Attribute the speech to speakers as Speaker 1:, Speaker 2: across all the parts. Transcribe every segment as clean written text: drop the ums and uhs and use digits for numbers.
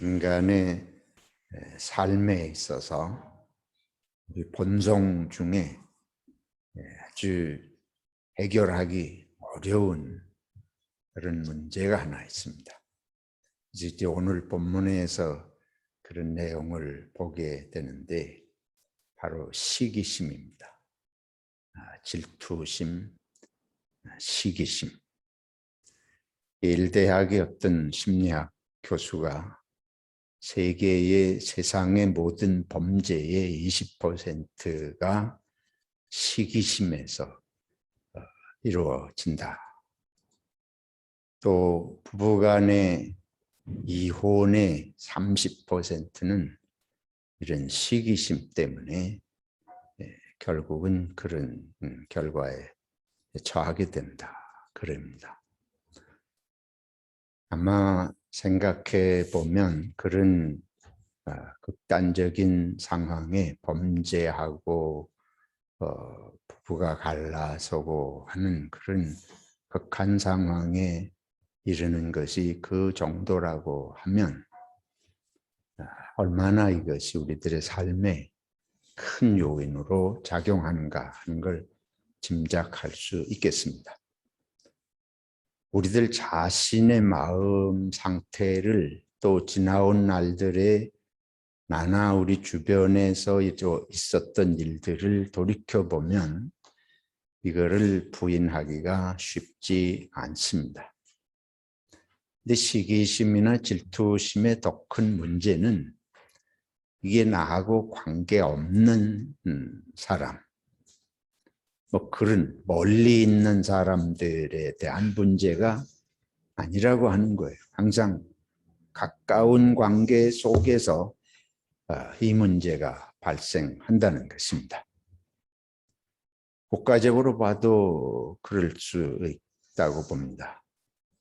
Speaker 1: 인간의 삶에 있어서 우리 본성 중에 아주 해결하기 어려운 그런 문제가 하나 있습니다. 이제 오늘 본문에서 그런 내용을 보게 되는데 바로 시기심입니다. 질투심, 시기심. 예일대학의 어떤 심리학 교수가 세상의 모든 범죄의 20%가 시기심에서 이루어진다. 또 부부간의 이혼의 30%는 이런 시기심 때문에 결국은 그런 결과에 처하게 된다. 그럽니다. 아마 생각해 보면 그런 극단적인 상황에 범죄하고 부부가 갈라서고 하는 그런 극한 상황에 이르는 것이 그 정도라고 하면 얼마나 이것이 우리들의 삶에 큰 요인으로 작용하는가 하는 걸 짐작할 수 있겠습니다. 우리들 자신의 마음 상태를 또 지나온 날들의 나나 우리 주변에서 있었던 일들을 돌이켜보면 이거를 부인하기가 쉽지 않습니다. 근데 시기심이나 질투심의 더 큰 문제는 이게 나하고 관계없는 사람, 그런 멀리 있는 사람들에 대한 문제가 아니라고 하는 거예요. 항상 가까운 관계 속에서 이 문제가 발생한다는 것입니다. 국가적으로 봐도 그럴 수 있다고 봅니다.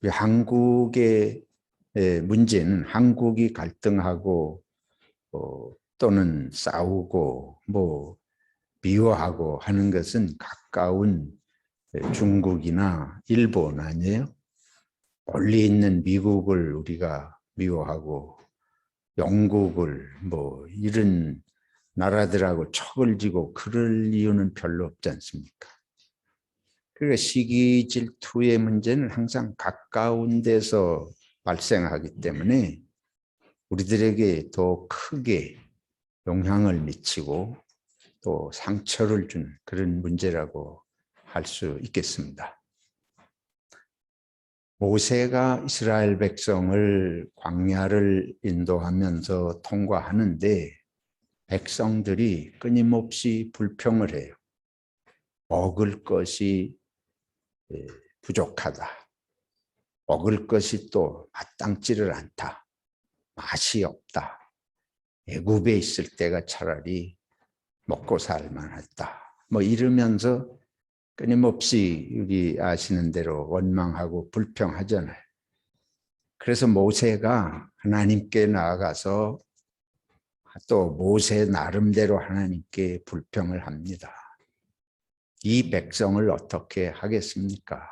Speaker 1: 한국의 문제는 한국이 갈등하고 또는 싸우고 미워하고 하는 것은 가까운 중국이나 일본 아니에요? 멀리 있는 미국을 우리가 미워하고 영국을 이런 나라들하고 척을 지고 그럴 이유는 별로 없지 않습니까? 그러니까 시기 질투의 문제는 항상 가까운 데서 발생하기 때문에 우리들에게 더 크게 영향을 미치고 또 상처를 준 그런 문제라고 할 수 있겠습니다. 모세가 이스라엘 백성을 광야를 인도하면서 통과하는데 백성들이 끊임없이 불평을 해요. 먹을 것이 부족하다. 먹을 것이 또 마땅지를 않다. 맛이 없다. 애굽에 있을 때가 차라리 먹고 살만했다. 이러면서 끊임없이 우리 아시는 대로 원망하고 불평하잖아요. 그래서 모세가 하나님께 나아가서 또 모세 나름대로 하나님께 불평을 합니다. 이 백성을 어떻게 하겠습니까?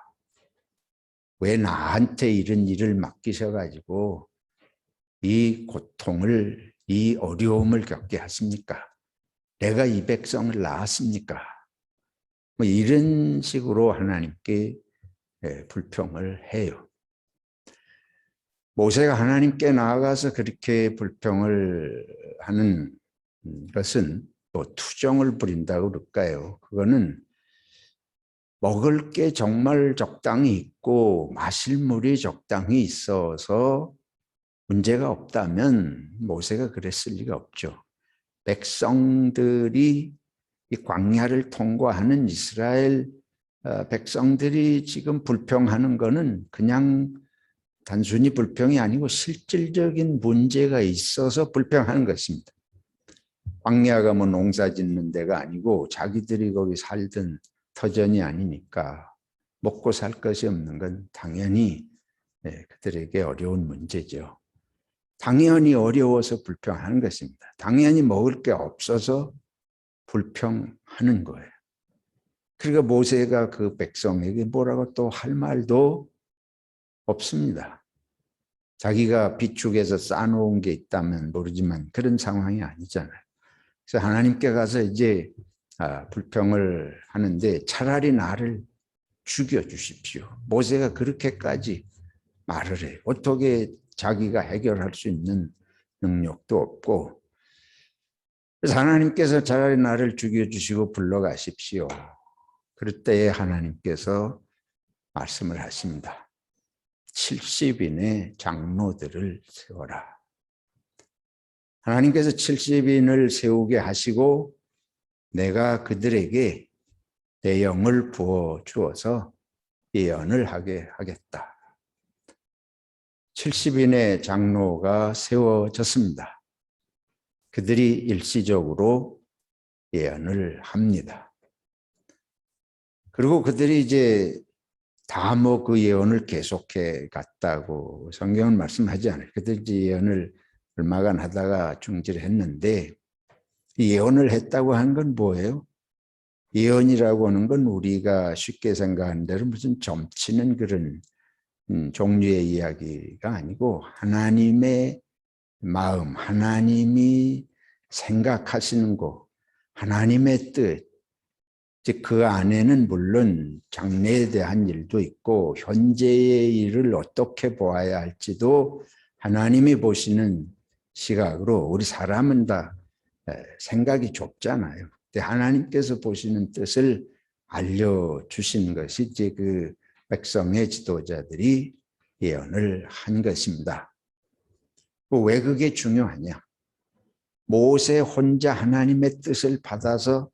Speaker 1: 왜 나한테 이런 일을 맡기셔가지고 이 고통을, 이 어려움을 겪게 하십니까? 내가 이 백성을 낳았습니까? 이런 식으로 하나님께 불평을 해요. 모세가 하나님께 나아가서 그렇게 불평을 하는 것은 또 투정을 부린다고 그럴까요? 그거는 먹을 게 정말 적당히 있고 마실 물이 적당히 있어서 문제가 없다면 모세가 그랬을 리가 없죠. 백성들이 이 광야를 통과하는 이스라엘 백성들이 지금 불평하는 것은 그냥 단순히 불평이 아니고 실질적인 문제가 있어서 불평하는 것입니다. 광야가 농사 짓는 데가 아니고 자기들이 거기 살던 터전이 아니니까 먹고 살 것이 없는 건 당연히 그들에게 어려운 문제죠. 당연히 어려워서 불평하는 것입니다. 당연히 먹을 게 없어서 불평하는 거예요. 그러니까 모세가 그 백성에게 뭐라고 또 할 말도 없습니다. 자기가 비축해서 쌓아놓은 게 있다면 모르지만 그런 상황이 아니잖아요. 그래서 하나님께 가서 이제 불평을 하는데 차라리 나를 죽여주십시오. 모세가 그렇게까지 말을 해요. 어떻게 자기가 해결할 수 있는 능력도 없고, 그래서 하나님께서 차라리 나를 죽여주시고 불러가십시오. 그럴 때에 하나님께서 말씀을 하십니다. 70인의 장로들을 세워라. 하나님께서 70인을 세우게 하시고 내가 그들에게 내 영을 부어 주어서 예언을 하게 하겠다. 70인의 장로가 세워졌습니다. 그들이 일시적으로 예언을 합니다. 그리고 그들이 이제 다 뭐 그 예언을 계속해 갔다고 성경은 말씀하지 않아요. 그들이 예언을 얼마간 하다가 중지했는데, 예언을 했다고 하는 건 뭐예요? 예언이라고 하는 건 우리가 쉽게 생각하는 대로 무슨 점치는 그런 종류의 이야기가 아니고, 하나님의 마음, 하나님이 생각하시는 것, 하나님의 뜻, 즉 그 안에는 물론 장래에 대한 일도 있고 현재의 일을 어떻게 보아야 할지도 하나님이 보시는 시각으로, 우리 사람은 다 생각이 좁잖아요. 근데 하나님께서 보시는 뜻을 알려주신 것이 이제 그 백성의 지도자들이 예언을 한 것입니다. 왜 그게 중요하냐? 모세 혼자 하나님의 뜻을 받아서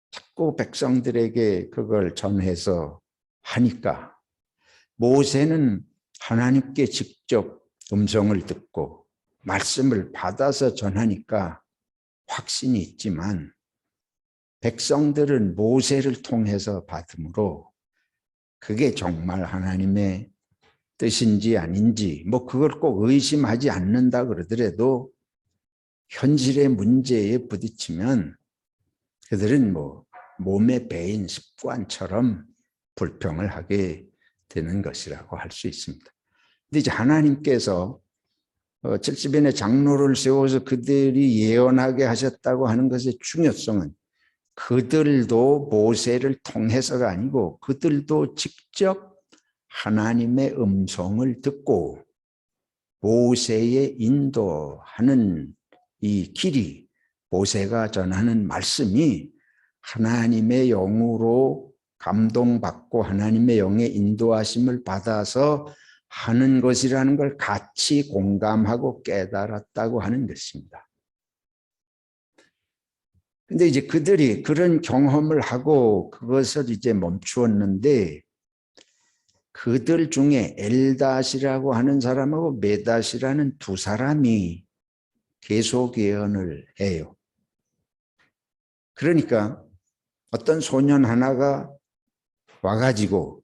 Speaker 1: 자꾸 백성들에게 그걸 전해서 하니까, 모세는 하나님께 직접 음성을 듣고 말씀을 받아서 전하니까 확신이 있지만, 백성들은 모세를 통해서 받음으로 그게 정말 하나님의 뜻인지 아닌지 뭐 그걸 꼭 의심하지 않는다 그러더라도 현실의 문제에 부딪히면 그들은 뭐 몸에 배인 습관처럼 불평을 하게 되는 것이라고 할 수 있습니다. 근데 이제 하나님께서 70인의 장로를 세워서 그들이 예언하게 하셨다고 하는 것의 중요성은, 그들도 모세를 통해서가 아니고 그들도 직접 하나님의 음성을 듣고 모세의 인도하는 이 길이, 모세가 전하는 말씀이 하나님의 영으로 감동받고 하나님의 영의 인도하심을 받아서 하는 것이라는 걸 같이 공감하고 깨달았다고 하는 것입니다. 근데 이제 그들이 그런 경험을 하고 그것을 이제 멈추었는데, 그들 중에 엘닷이라고 하는 사람하고 메닷이라는 두 사람이 계속 예언을 해요. 그러니까 어떤 소년 하나가 와가지고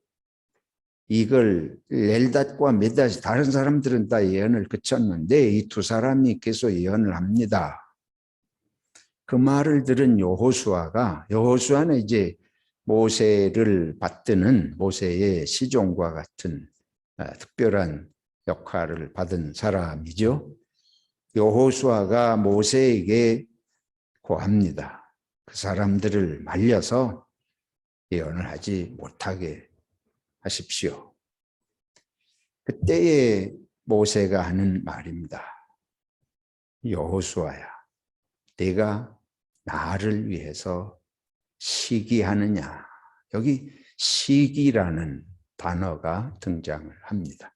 Speaker 1: 이걸, 엘닷과 메닷이, 다른 사람들은 다 예언을 그쳤는데 이 두 사람이 계속 예언을 합니다. 그 말을 들은 여호수아는 이제 모세를 받드는 모세의 시종과 같은 특별한 역할을 받은 사람이죠. 여호수아가 모세에게 고합니다. 그 사람들을 말려서 예언을 하지 못하게 하십시오. 그때에 모세가 하는 말입니다. 여호수아야, 네가 나를 위해서 시기하느냐. 여기 시기라는 단어가 등장을 합니다.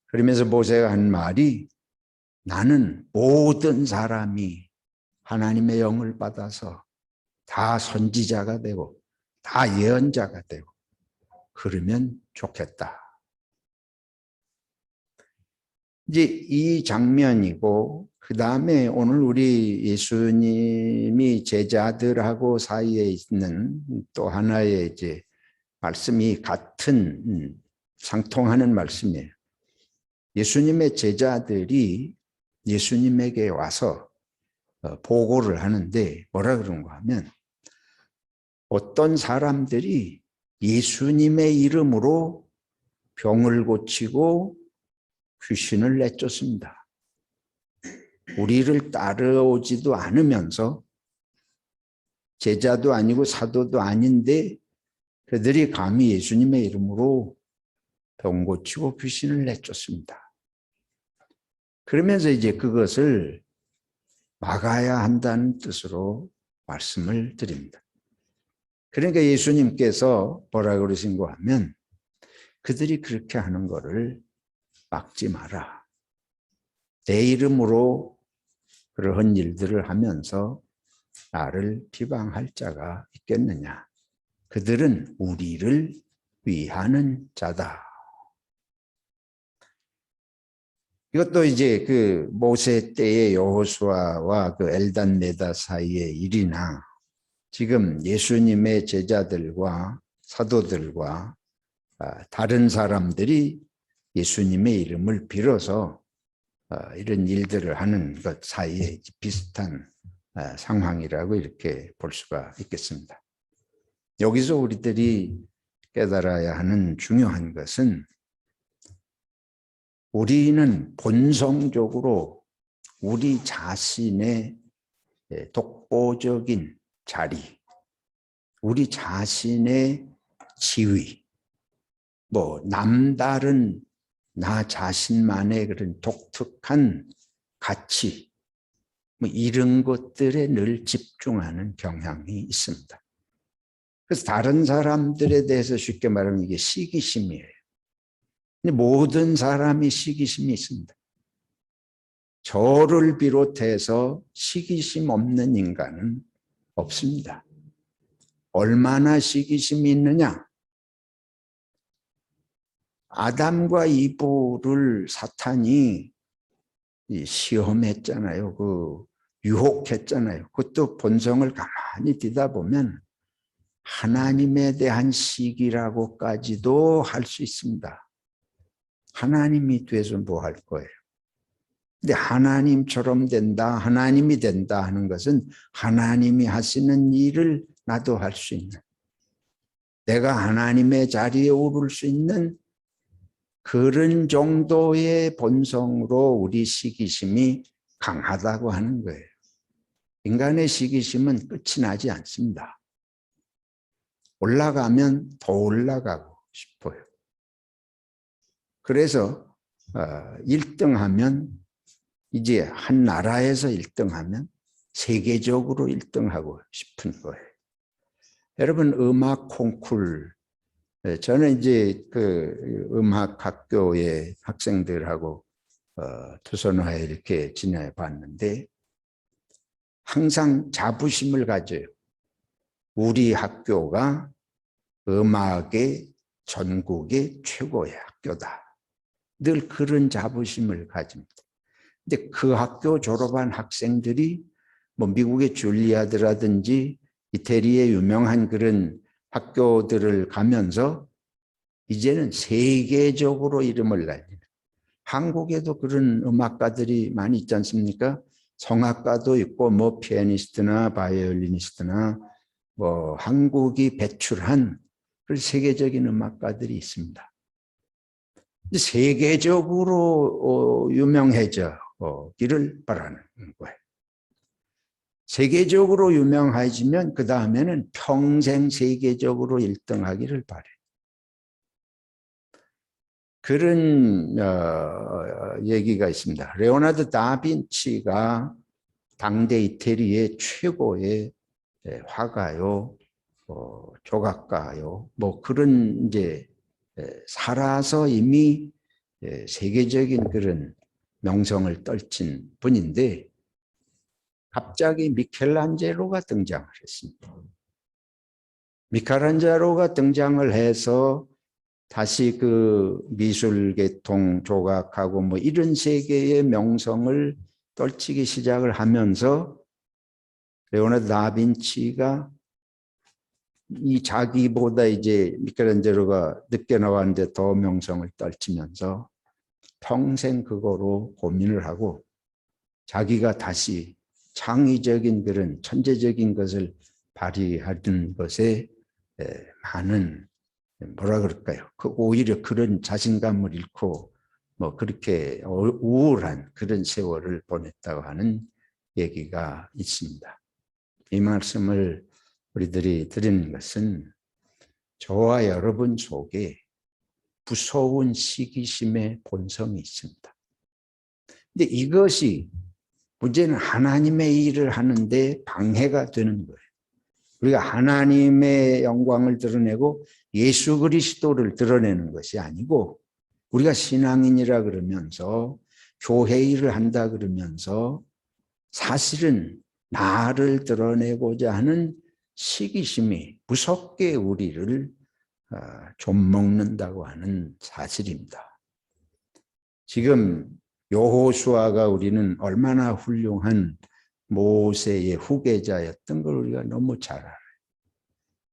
Speaker 1: 그러면서 모세가 한 말이, 나는 모든 사람이 하나님의 영을 받아서 다 선지자가 되고 다 예언자가 되고 그러면 좋겠다. 이제 이 장면이고, 그 다음에 오늘 우리 예수님이 제자들하고 사이에 있는 또 하나의 이제 말씀이 같은 상통하는 말씀이에요. 예수님의 제자들이 예수님에게 와서 보고를 하는데 뭐라 그런가 하면, 어떤 사람들이 예수님의 이름으로 병을 고치고 귀신을 내쫓습니다. 우리를 따라오지도 않으면서 제자도 아니고 사도도 아닌데 그들이 감히 예수님의 이름으로 병 고치고 귀신을 내쫓습니다. 그러면서 이제 그것을 막아야 한다는 뜻으로 말씀을 드립니다. 그러니까 예수님께서 뭐라 그러신고 하면 그들이 그렇게 하는 것을 막지 마라. 내 이름으로 그러한 일들을 하면서 나를 비방할 자가 있겠느냐. 그들은 우리를 위하는 자다. 이것도 이제 그 모세 때의 여호수아와 그 엘단 메다 사이의 일이나 지금 예수님의 제자들과 사도들과 다른 사람들이 예수님의 이름을 빌어서 이런 일들을 하는 것 사이에 비슷한 상황이라고 이렇게 볼 수가 있겠습니다. 여기서 우리들이 깨달아야 하는 중요한 것은 우리는 본성적으로 우리 자신의 독보적인 자리, 우리 자신의 지위, 남다른 나 자신만의 그런 독특한 가치, 이런 것들에 늘 집중하는 경향이 있습니다. 그래서 다른 사람들에 대해서 쉽게 말하면 이게 시기심이에요. 근데 모든 사람이 시기심이 있습니다. 저를 비롯해서 시기심 없는 인간은 없습니다. 얼마나 시기심이 있느냐? 아담과 이브를 사탄이 시험했잖아요. 유혹했잖아요. 그것도 본성을 가만히 뒤다 보면 하나님에 대한 시기라고까지도 할 수 있습니다. 하나님이 돼서 뭐 할 거예요? 근데 하나님처럼 된다, 하나님이 된다 하는 것은 하나님이 하시는 일을 나도 할 수 있는, 내가 하나님의 자리에 오를 수 있는 그런 정도의 본성으로 우리 시기심이 강하다고 하는 거예요. 인간의 시기심은 끝이 나지 않습니다. 올라가면 더 올라가고 싶어요. 그래서 1등하면 이제 한 나라에서 1등하면 세계적으로 1등하고 싶은 거예요. 여러분 음악 콩쿨, 저는 이제 그 음악 학교의 학생들하고 투선화에 이렇게 지내 봤는데 항상 자부심을 가져요. 우리 학교가 음악의 전국의 최고의 학교다. 늘 그런 자부심을 가집니다. 근데 그 학교 졸업한 학생들이 미국의 줄리아드라든지 이태리의 유명한 그런 학교들을 가면서 이제는 세계적으로 이름을 날리는, 한국에도 그런 음악가들이 많이 있지 않습니까? 성악가도 있고 피아니스트나 바이올리니스트나 한국이 배출한 그런 세계적인 음악가들이 있습니다. 세계적으로 유명해지기를 바라는 거예요. 세계적으로 유명해지면 그 다음에는 평생 세계적으로 1등하기를 바래요. 그런 얘기가 있습니다. 레오나르도 다빈치가 당대 이태리의 최고의 화가요, 조각가요, 그런 이제 살아서 이미 세계적인 그런 명성을 떨친 분인데 갑자기 미켈란젤로가 등장을 했습니다. 미켈란젤로가 등장을 해서 다시 그 미술계통 조각하고 이런 세계의 명성을 떨치기 시작을 하면서 레오나르도 다빈치가 이 자기보다 이제 미켈란젤로가 늦게 나왔는데 더 명성을 떨치면서 평생 그거로 고민을 하고 자기가 다시 창의적인 그런 천재적인 것을 발휘하는 것에 많은 오히려 그런 자신감을 잃고 뭐 그렇게 우울한 그런 세월을 보냈다고 하는 얘기가 있습니다. 이 말씀을 우리들이 드리는 것은 저와 여러분 속에 무서운 시기심의 본성이 있습니다. 근데 이것이 문제는 하나님의 일을 하는데 방해가 되는 거예요. 우리가 하나님의 영광을 드러내고 예수 그리스도를 드러내는 것이 아니고 우리가 신앙인이라 그러면서 교회 일을 한다 그러면서 사실은 나를 드러내고자 하는 시기심이 무섭게 우리를 좀먹는다고 하는 사실입니다. 지금 여호수아가 우리는 얼마나 훌륭한 모세의 후계자였던 걸 우리가 너무 잘 알아요.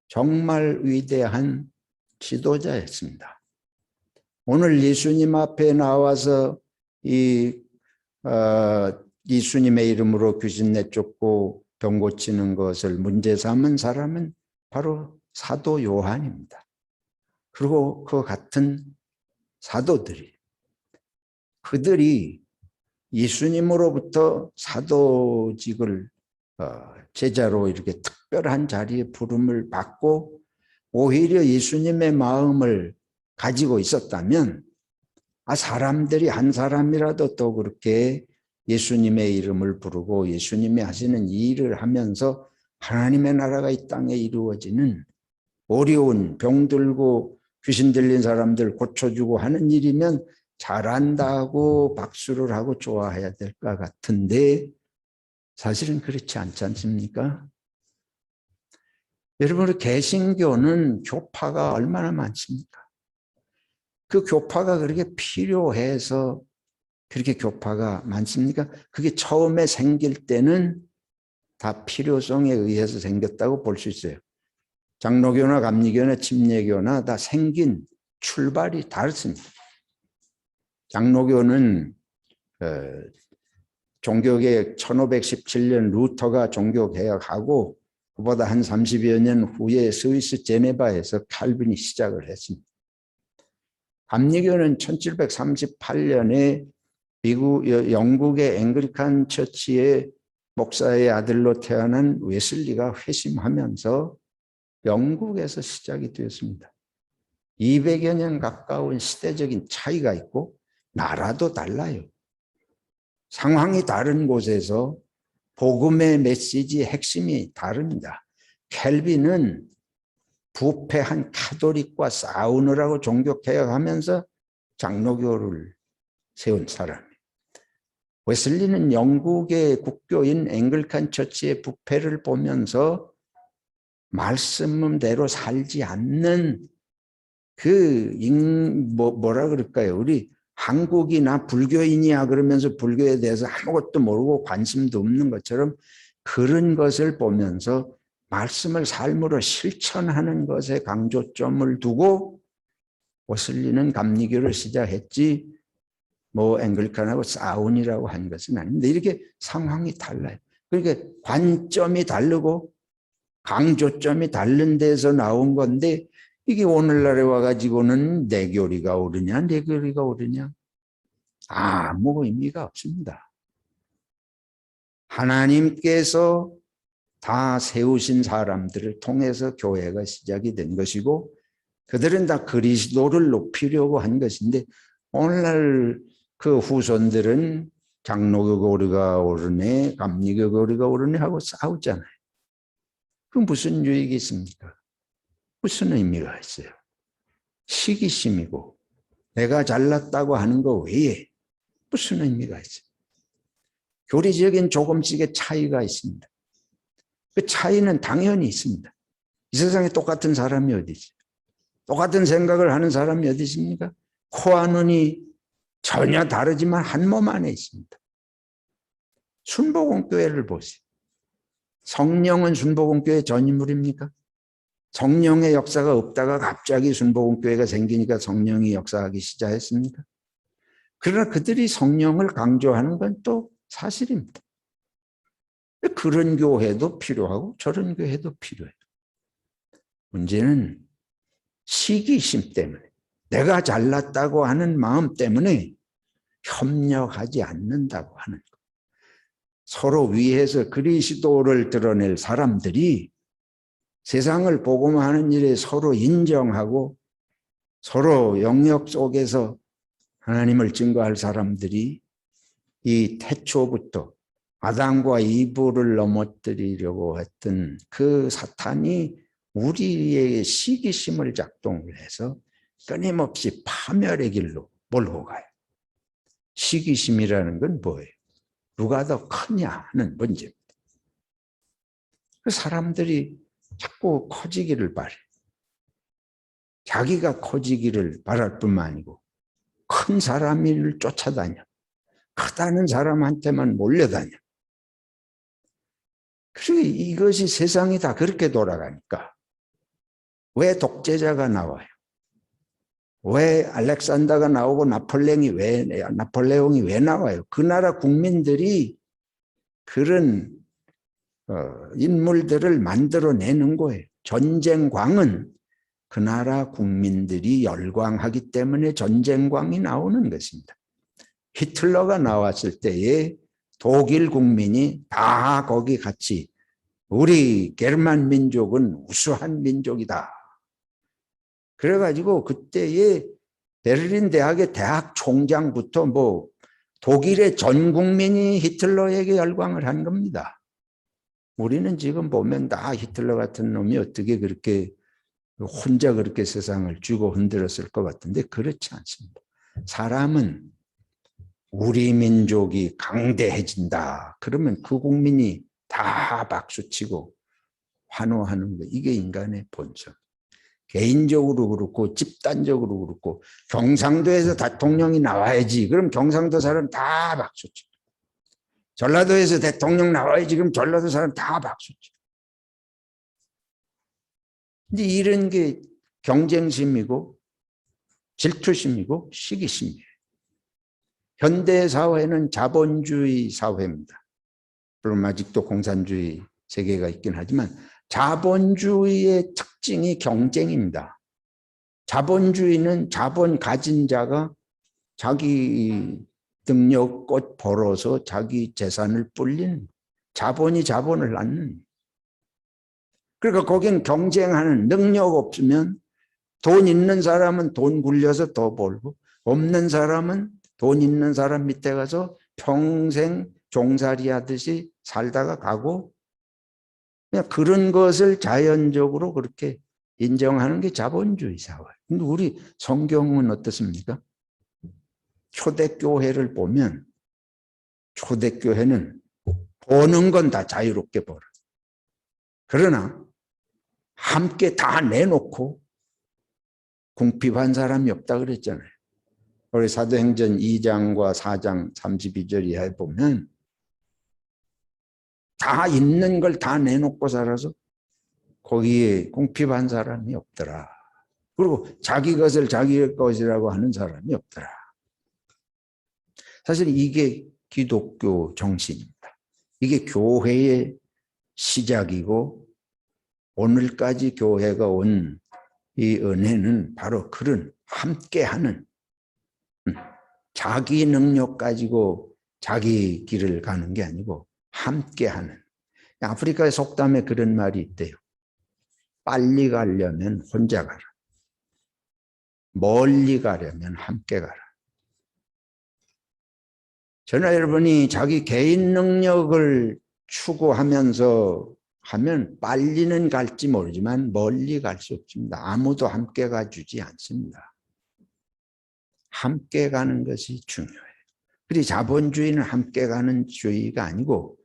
Speaker 1: 정말 위대한 지도자였습니다. 오늘 예수님 앞에 나와서 예수님의 이름으로 귀신 내쫓고 병 고치는 것을 문제 삼은 사람은 바로 사도 요한입니다. 그리고 그 같은 사도들이 그들이 예수님으로부터 사도직을 제자로 이렇게 특별한 자리에 부름을 받고 오히려 예수님의 마음을 가지고 있었다면 사람들이 한 사람이라도 또 그렇게 예수님의 이름을 부르고 예수님이 하시는 이 일을 하면서 하나님의 나라가 이 땅에 이루어지는 어려운 병 들고 귀신 들린 사람들 고쳐주고 하는 일이면 잘한다고 박수를 하고 좋아해야 될 것 같은데 사실은 그렇지 않지 않습니까? 여러분, 개신교는 교파가 얼마나 많습니까? 그 교파가 그렇게 필요해서 그렇게 교파가 많습니까? 그게 처음에 생길 때는 다 필요성에 의해서 생겼다고 볼 수 있어요. 장로교나 감리교나 침례교나 다 생긴 출발이 다릅니다. 장로교는 종교개혁 1517년 루터가 종교개혁하고 그보다 한 30여 년 후에 스위스 제네바에서 칼빈이 시작을 했습니다. 감리교는 1738년에 영국의 앵글리칸 처치의 목사의 아들로 태어난 웨슬리가 회심하면서 영국에서 시작이 되었습니다. 200여 년 가까운 시대적인 차이가 있고 나라도 달라요. 상황이 다른 곳에서 복음의 메시지의 핵심이 다릅니다. 켈빈은 부패한 카톨릭과 싸우느라고 종교개혁하면서 장로교를 세운 사람이에요. 웨슬리는 영국의 국교인 앵글리칸 처치의 부패를 보면서 말씀대로 살지 않는 뭐라 그럴까요? 우리 한국이나 불교인이야 그러면서 불교에 대해서 아무것도 모르고 관심도 없는 것처럼 그런 것을 보면서 말씀을 삶으로 실천하는 것에 강조점을 두고 웨슬리는 감리교를 시작했지 앵글리칸하고 싸운이라고 한 것은 아닌데 이렇게 상황이 달라요. 그러니까 관점이 다르고 강조점이 다른 데서 나온 건데 이게 오늘날에 와가지고는 내 교리가 옳으냐 내 교리가 옳으냐 아무 의미가 없습니다. 하나님께서 다 세우신 사람들을 통해서 교회가 시작이 된 것이고 그들은 다 그리스도를 높이려고 한 것인데 오늘날 그 후손들은 장로교 교리가 옳으네 감리교 교리가 옳으네 하고 싸우잖아요. 그 무슨 유익이 있습니까? 무슨 의미가 있어요? 시기심이고 내가 잘났다고 하는 거 외에 무슨 의미가 있어요? 교리적인 조금씩의 차이가 있습니다. 그 차이는 당연히 있습니다. 이 세상에 똑같은 사람이 어디 있어요? 똑같은 생각을 하는 사람이 어디 있습니까? 코와 눈이 전혀 다르지만 한 몸 안에 있습니다. 순복음교회를 보세요. 성령은 순복음교회 전인물입니까? 성령의 역사가 없다가 갑자기 순복음교회가 생기니까 성령이 역사하기 시작했습니까? 그러나 그들이 성령을 강조하는 건 또 사실입니다. 그런 교회도 필요하고 저런 교회도 필요해요. 문제는 시기심 때문에 내가 잘났다고 하는 마음 때문에 협력하지 않는다고 하는 것. 서로 위해서 그리스도를 드러낼 사람들이 세상을 복음화하는 일에 서로 인정하고 서로 영역 속에서 하나님을 증거할 사람들이 이 태초부터 아담과 이브를 넘어뜨리려고 했던 그 사탄이 우리의 시기심을 작동을 해서 끊임없이 파멸의 길로 몰고 가요. 시기심이라는 건 뭐예요? 누가 더 크냐 하는 문제입니다. 그 사람들이 자꾸 커지기를 바래. 자기가 커지기를 바랄 뿐만 아니고 큰 사람을 쫓아다녀. 크다는 사람한테만 몰려다녀. 그리고 이것이 세상이 다 그렇게 돌아가니까 왜 독재자가 나와요? 왜 알렉산더가 나오고 나폴레옹이 왜 나와요? 그 나라 국민들이 그런 인물들을 만들어내는 거예요. 전쟁광은 그 나라 국민들이 열광하기 때문에 전쟁광이 나오는 것입니다. 히틀러가 나왔을 때에 독일 국민이 다 거기 같이 우리 게르만 민족은 우수한 민족이다. 그래가지고 그때의 베를린 대학의 대학 총장부터 뭐 독일의 전 국민이 히틀러에게 열광을 한 겁니다. 우리는 지금 보면 다 히틀러 같은 놈이 어떻게 그렇게 혼자 그렇게 세상을 쥐고 흔들었을 것 같은데 그렇지 않습니다. 사람은 우리 민족이 강대해진다. 그러면 그 국민이 다 박수치고 환호하는 거. 이게 인간의 본성. 개인적으로 그렇고 집단적으로 그렇고 경상도에서 대통령이 나와야지. 그럼 경상도 사람 다 박수치. 전라도에서 대통령 나와야지. 그럼 전라도 사람 다 박수치. 근데 이런 게 경쟁심이고 질투심이고 시기심이에요. 현대사회는 자본주의 사회입니다. 물론 아직도 공산주의 세계가 있긴 하지만 자본주의의 특징이 경쟁입니다. 자본주의는 자본 가진 자가 자기 능력껏 벌어서 자기 재산을 불리는 자본이 자본을 낳는. 그러니까 거긴 경쟁하는 능력 없으면 돈 있는 사람은 돈 굴려서 더 벌고 없는 사람은 돈 있는 사람 밑에 가서 평생 종살이 하듯이 살다가 가고 그냥 그런 것을 자연적으로 그렇게 인정하는 게 자본주의 사회. 근데 우리 성경은 어떻습니까? 초대교회를 보면 초대교회는 버는 건 다 자유롭게 벌어. 그러나 함께 다 내놓고 궁핍한 사람이 없다 그랬잖아요. 우리 사도행전 2장과 4장 32절 이하에 보면 다 있는 걸 다 내놓고 살아서 거기에 궁핍한 사람이 없더라. 그리고 자기 것을 자기의 것이라고 하는 사람이 없더라. 사실 이게 기독교 정신입니다. 이게 교회의 시작이고 오늘까지 교회가 온 이 은혜는 바로 그런 함께하는 자기 능력 가지고 자기 길을 가는 게 아니고 함께하는. 아프리카의 속담에 그런 말이 있대요. 빨리 가려면 혼자 가라. 멀리 가려면 함께 가라. 저는 여러분이 자기 개인 능력을 추구하면서 하면 빨리는 갈지 모르지만 멀리 갈 수 없습니다. 아무도 함께 가주지 않습니다. 함께 가는 것이 중요해요. 그리고 자본주의는 함께 가는 주의가 아니고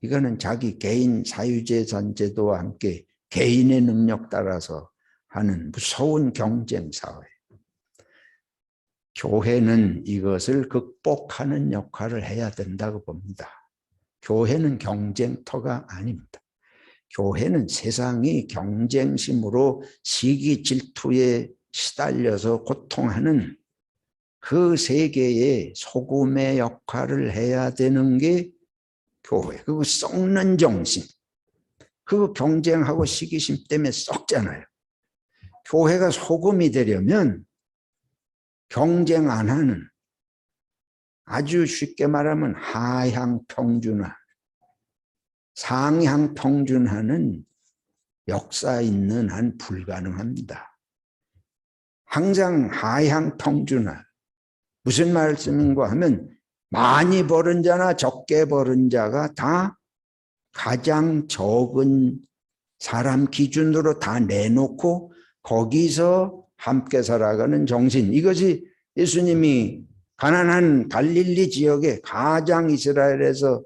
Speaker 1: 이거는 자기 개인 사유재산 제도와 함께 개인의 능력 따라서 하는 무서운 경쟁 사회. 교회는 이것을 극복하는 역할을 해야 된다고 봅니다. 교회는 경쟁터가 아닙니다. 교회는 세상이 경쟁심으로 시기 질투에 시달려서 고통하는 그 세계에 소금의 역할을 해야 되는 게 교회. 그거 썩는 정신. 그 경쟁하고 시기심 때문에 썩잖아요. 교회가 소금이 되려면 경쟁 안 하는 아주 쉽게 말하면 하향 평준화, 상향 평준화는 역사 있는 한 불가능합니다. 항상 하향 평준화. 무슨 말씀인가 하면 많이 벌은 자나 적게 벌은 자가 다 가장 적은 사람 기준으로 다 내놓고 거기서 함께 살아가는 정신. 이것이 예수님이 가난한 갈릴리 지역에 가장 이스라엘에서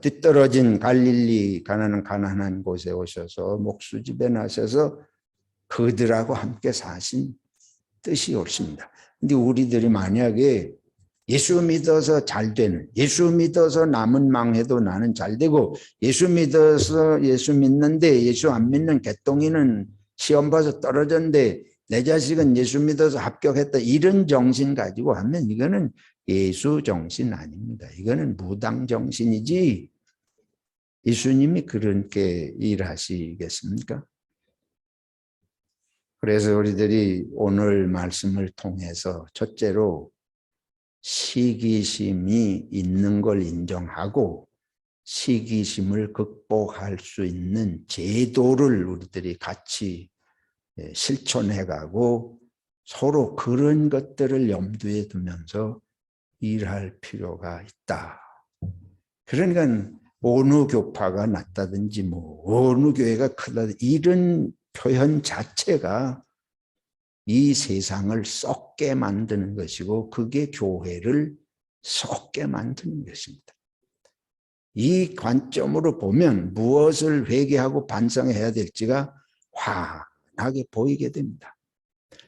Speaker 1: 뒤떨어진 갈릴리 가난한 곳에 오셔서 목수집에 나셔서 그들하고 함께 사신 뜻이 옳습니다. 근데 우리들이 만약에 예수 믿어서 잘 되는, 예수 믿어서 남은 망해도 나는 잘 되고, 예수 믿어서 예수 믿는데 예수 안 믿는 개똥이는 시험 봐서 떨어졌는데 내 자식은 예수 믿어서 합격했다, 이런 정신 가지고 하면 이거는 예수 정신 아닙니다. 이거는 무당 정신이지 예수님이 그렇게 일하시겠습니까? 그래서 우리들이 오늘 말씀을 통해서 첫째로 시기심이 있는 걸 인정하고 시기심을 극복할 수 있는 제도를 우리들이 같이 실천해가고 서로 그런 것들을 염두에 두면서 일할 필요가 있다. 그러니까 어느 교파가 낫다든지 뭐 어느 교회가 크다든지 이런 표현 자체가 이 세상을 썩게 만드는 것이고 그게 교회를 썩게 만드는 것입니다. 이 관점으로 보면 무엇을 회개하고 반성해야 될지가 환하게 보이게 됩니다.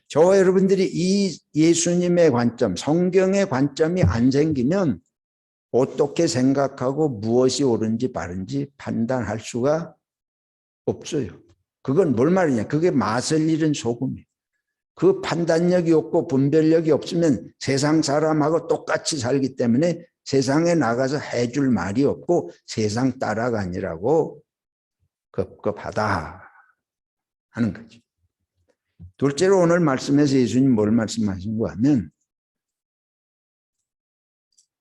Speaker 1: 저와 여러분들이 이 예수님의 관점, 성경의 관점이 안 생기면 어떻게 생각하고 무엇이 옳은지 바른지 판단할 수가 없어요. 그건 뭘 말이냐? 그게 맛을 잃은 소금이에요. 그 판단력이 없고 분별력이 없으면 세상 사람하고 똑같이 살기 때문에 세상에 나가서 해줄 말이 없고 세상 따라가니라고 급급하다 하는 거죠. 둘째로 오늘 말씀에서 예수님 뭘 말씀하신가 하면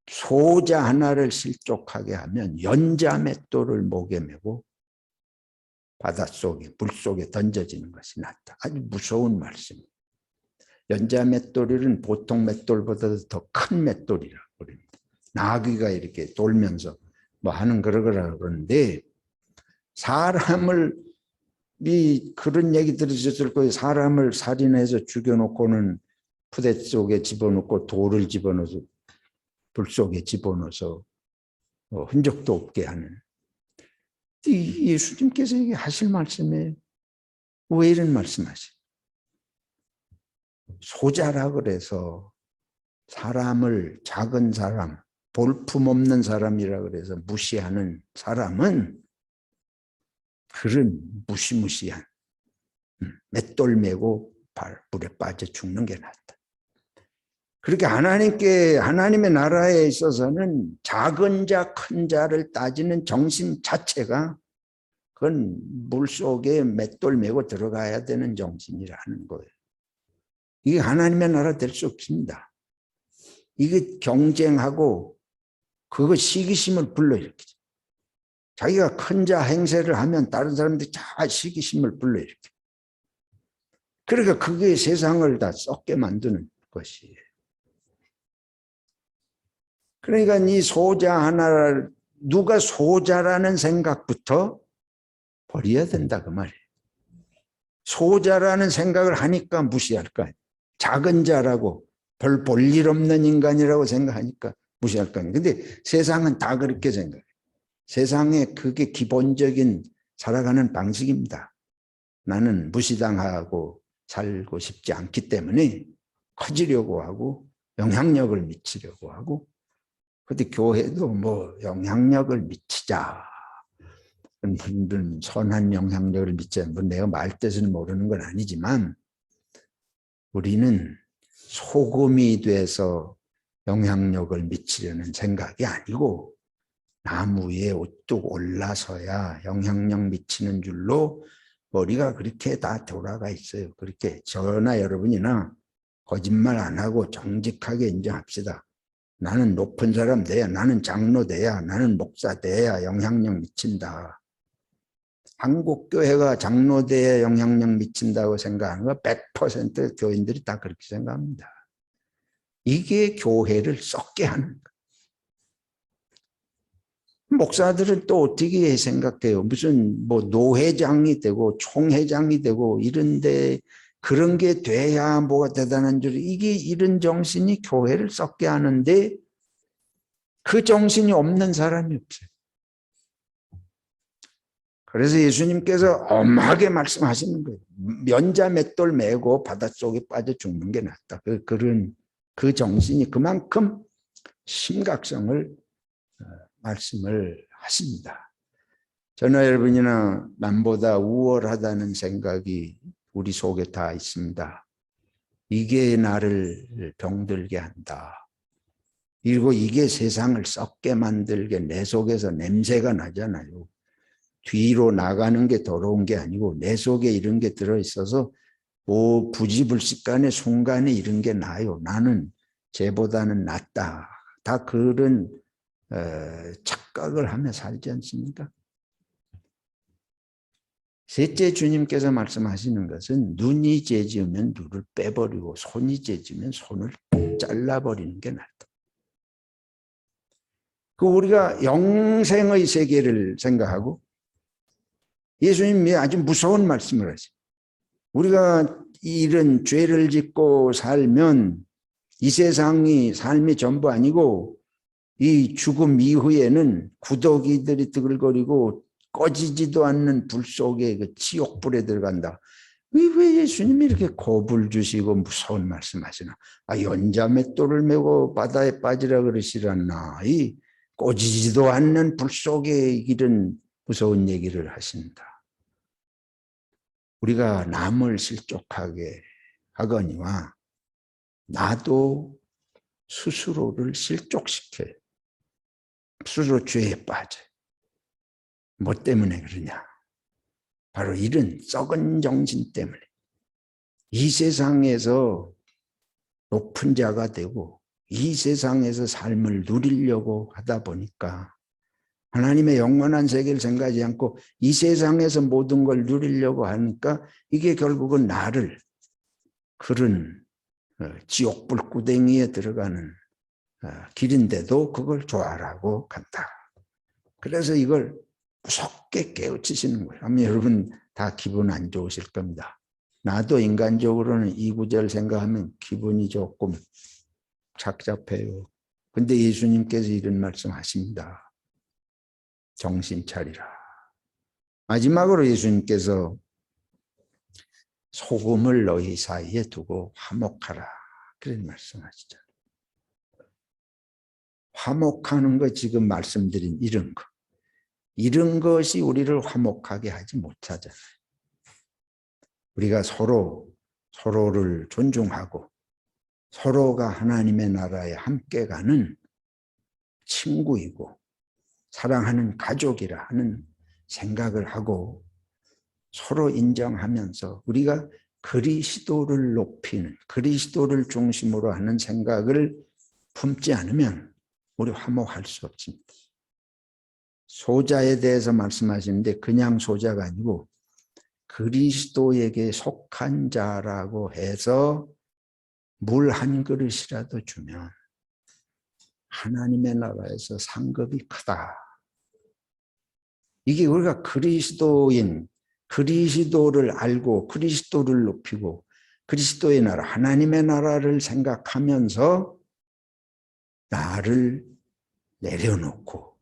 Speaker 1: 소자 하나를 실족하게 하면 연자 맷돌을 목에 메고 바닷속에 물속에 던져지는 것이 낫다. 아주 무서운 말씀입니다. 연자 맷돌은 보통 맷돌보다도 더 큰 맷돌이라고 그럽니다. 나귀가 이렇게 돌면서 뭐 하는 그러거라 그러는데 사람을 그런 얘기 들으셨을 거예요. 사람을 살인해서 죽여놓고는 부대 속에 집어넣고 돌을 집어넣어서 불 속에 집어넣어서 흔적도 없게 하는. 예수님께서 이게 하실 말씀에 왜 이런 말씀하세요? 소자라 그래서 사람을 작은 사람, 볼품없는 사람이라 그래서 무시하는 사람은 그런 무시무시한 맷돌 메고 물에 빠져 죽는 게 낫다. 그렇게 하나님의 나라에 있어서는 작은 자, 큰 자를 따지는 정신 자체가 그건 물속에 맷돌 메고 들어가야 되는 정신이라는 거예요. 이게 하나님의 나라 될 수 없습니다. 이게 경쟁하고 그거 시기심을 불러일으키죠. 자기가 큰 자 행세를 하면 다른 사람들이 다 시기심을 불러일으켜요. 그러니까 그게 세상을 다 썩게 만드는 것이에요. 그러니까 이 소자 하나를 누가 소자라는 생각부터 버려야 된다 그 말이에요. 소자라는 생각을 하니까 무시할 거 아니에요. 작은 자라고 별 볼 일 없는 인간이라고 생각하니까 무시할 거 아니에요. 근데 세상은 다 그렇게 생각해요. 세상에 그게 기본적인 살아가는 방식입니다. 나는 무시당하고 살고 싶지 않기 때문에 커지려고 하고 영향력을 미치려고 하고, 근데 교회도 뭐 영향력을 미치자, 선한 영향력을 미치자, 뭐 내가 말 뜻은 모르는 건 아니지만 우리는 소금이 돼서 영향력을 미치려는 생각이 아니고 나무 위에 우뚝 올라서야 영향력 미치는 줄로 머리가 그렇게 다 돌아가 있어요. 그렇게 저나 여러분이나 거짓말 안 하고 정직하게 인정합시다. 나는 높은 사람 돼야, 나는 장로 돼야, 나는 목사 돼야 영향력 미친다. 한국교회가 장로대에 영향력 미친다고 생각하는 거 100% 교인들이 다 그렇게 생각합니다. 이게 교회를 썩게 하는 거예요. 목사들은 또 어떻게 생각해요? 무슨 뭐 노회장이 되고 총회장이 되고 이런데 그런 게 돼야 뭐가 대단한 줄, 이게 이런 정신이 교회를 썩게 하는데 그 정신이 없는 사람이 없어요. 그래서 예수님께서 엄하게 말씀하시는 거예요. 면자 맷돌 메고 바닷속에 빠져 죽는 게 낫다. 그 정신이 그만큼 심각성을 말씀을 하십니다. 저는 여러분이나 남보다 우월하다는 생각이 우리 속에 다 있습니다. 이게 나를 병들게 한다. 그리고 이게 세상을 썩게 만들게, 내 속에서 냄새가 나잖아요. 뒤로 나가는 게 더러운 게 아니고 내 속에 이런 게 들어있어서 뭐 부지불식간의 순간에 이런 게 나요. 나는 쟤보다는 낫다. 다 그런 착각을 하며 살지 않습니까? 셋째, 주님께서 말씀하시는 것은 눈이 죄지으면 눈을 빼버리고 손이 죄지으면 손을 잘라버리는 게 낫다. 우리가 영생의 세계를 생각하고 예수님이 아주 무서운 말씀을 하죠. 우리가 이런 죄를 짓고 살면 이 세상이 삶이 전부 아니고 이 죽음 이후에는 구더기들이 뜨글거리고 꺼지지도 않는 불 속에 그 지옥불에 들어간다. 왜 예수님이 이렇게 겁을 주시고 무서운 말씀하시나? 연자맷돌을 메고 바다에 빠지라 그러시지 않나? 이 꺼지지도 않는 불 속에 이런 무서운 얘기를 하신다. 우리가 남을 실족하게 하거니와 나도 스스로를 실족시켜요. 스스로 죄에 빠져요. 뭐 때문에 그러냐? 바로 이런 썩은 정신 때문에 이 세상에서 높은 자가 되고 이 세상에서 삶을 누리려고 하다 보니까 하나님의 영원한 세계를 생각하지 않고 이 세상에서 모든 걸 누리려고 하니까 이게 결국은 나를 그런 지옥불 구덩이에 들어가는 길인데도 그걸 좋아하라고 간다. 그래서 이걸 무섭게 깨우치시는 거예요. 아마 여러분 다 기분 안 좋으실 겁니다. 나도 인간적으로는 이 구절 생각하면 기분이 조금 착잡해요. 근데 예수님께서 이런 말씀 하십니다. 정신 차리라. 마지막으로 예수님께서 소금을 너희 사이에 두고 화목하라. 그런 말씀하시죠. 화목하는 거 지금 말씀드린 이런 거. 이런 것이 우리를 화목하게 하지 못하잖아요. 우리가 서로를 존중하고 서로가 하나님의 나라에 함께 가는 친구이고 사랑하는 가족이라 하는 생각을 하고 서로 인정하면서 우리가 그리스도를 높이는, 그리스도를 중심으로 하는 생각을 품지 않으면 우리 화목할 수 없습니다. 소자에 대해서 말씀하시는데 그냥 소자가 아니고 그리스도에게 속한 자라고 해서 물 한 그릇이라도 주면 하나님의 나라에서 상급이 크다. 이게 우리가 그리스도인, 그리스도를 알고 그리스도를 높이고 그리스도의 나라, 하나님의 나라를 생각하면서 나를 내려놓고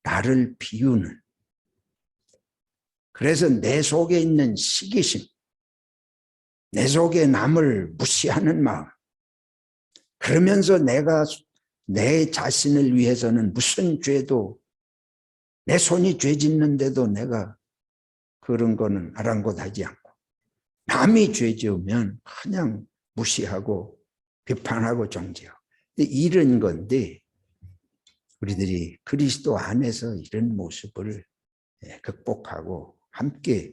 Speaker 1: 나를 비우는, 그래서 내 속에 있는 시기심, 내 속에 남을 무시하는 마음, 그러면서 내가 내 자신을 위해서는 무슨 죄도, 내 손이 죄 짓는데도 내가 그런 거는 아랑곳하지 않고 남이 죄 지으면 그냥 무시하고 비판하고 정죄하고 이런 건데 우리들이 그리스도 안에서 이런 모습을 극복하고 함께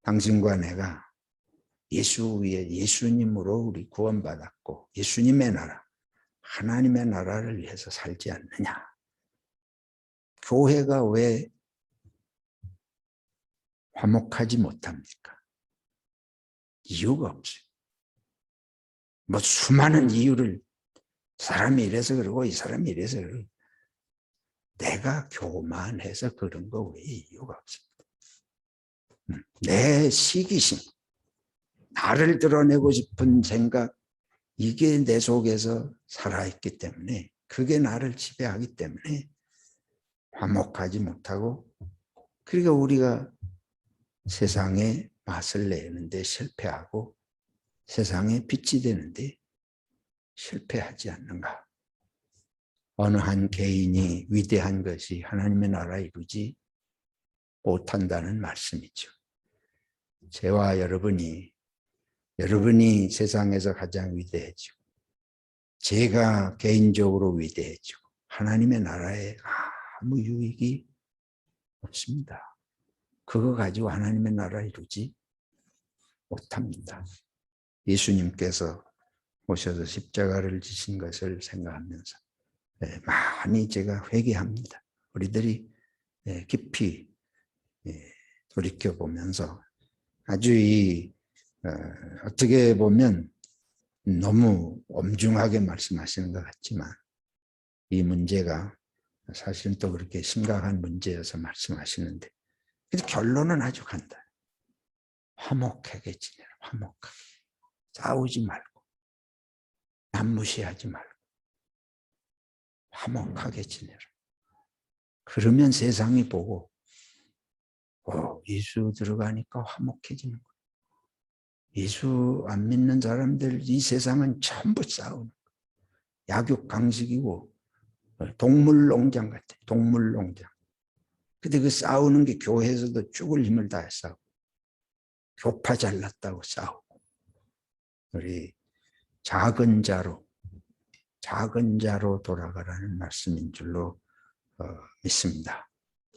Speaker 1: 당신과 내가 예수 위에 예수님으로 우리 구원받았고 예수님의 나라, 하나님의 나라를 위해서 살지 않느냐? 교회가 왜 화목하지 못합니까? 이유가 없어요. 뭐 수많은 이유를 사람이 이래서 그러고 이 사람이 이래서 그러고 내가 교만해서 그런 거 외에 이유가 없습니다. 내 시기심, 나를 드러내고 싶은 생각, 이게 내 속에서 살아있기 때문에 그게 나를 지배하기 때문에 화목하지 못하고 그러니까 우리가 세상에 맛을 내는데 실패하고 세상에 빛이 되는데 실패하지 않는가. 어느 한 개인이 위대한 것이 하나님의 나라 이루지 못한다는 말씀이죠. 저와 여러분이 세상에서 가장 위대해지고 제가 개인적으로 위대해지고 하나님의 나라에 아무 유익이 없습니다. 그거 가지고 하나님의 나라 이루지 못합니다. 예수님께서 오셔서 십자가를 지신 것을 생각하면서 많이 제가 회개합니다. 우리들이 깊이 돌이켜보면서 아주 어떻게 보면 너무 엄중하게 말씀하시는 것 같지만 이 문제가 사실은 또 그렇게 심각한 문제여서 말씀하시는데 결론은 아주 간단해요. 화목하게 지내라. 화목하게. 싸우지 말고 남무시하지 말고 화목하게 지내라. 그러면 세상이 보고 예수 들어가니까 화목해지는 거예요. 예수 안 믿는 사람들 이 세상은 전부 싸우는 거예요. 약육강식이고 동물농장 같아요. 동물농장. 근데 그 싸우는 게 교회에서도 죽을 힘을 다해 싸우고 교파 잘났다고 싸우고 우리 작은 자로 돌아가라는 말씀인 줄로 믿습니다.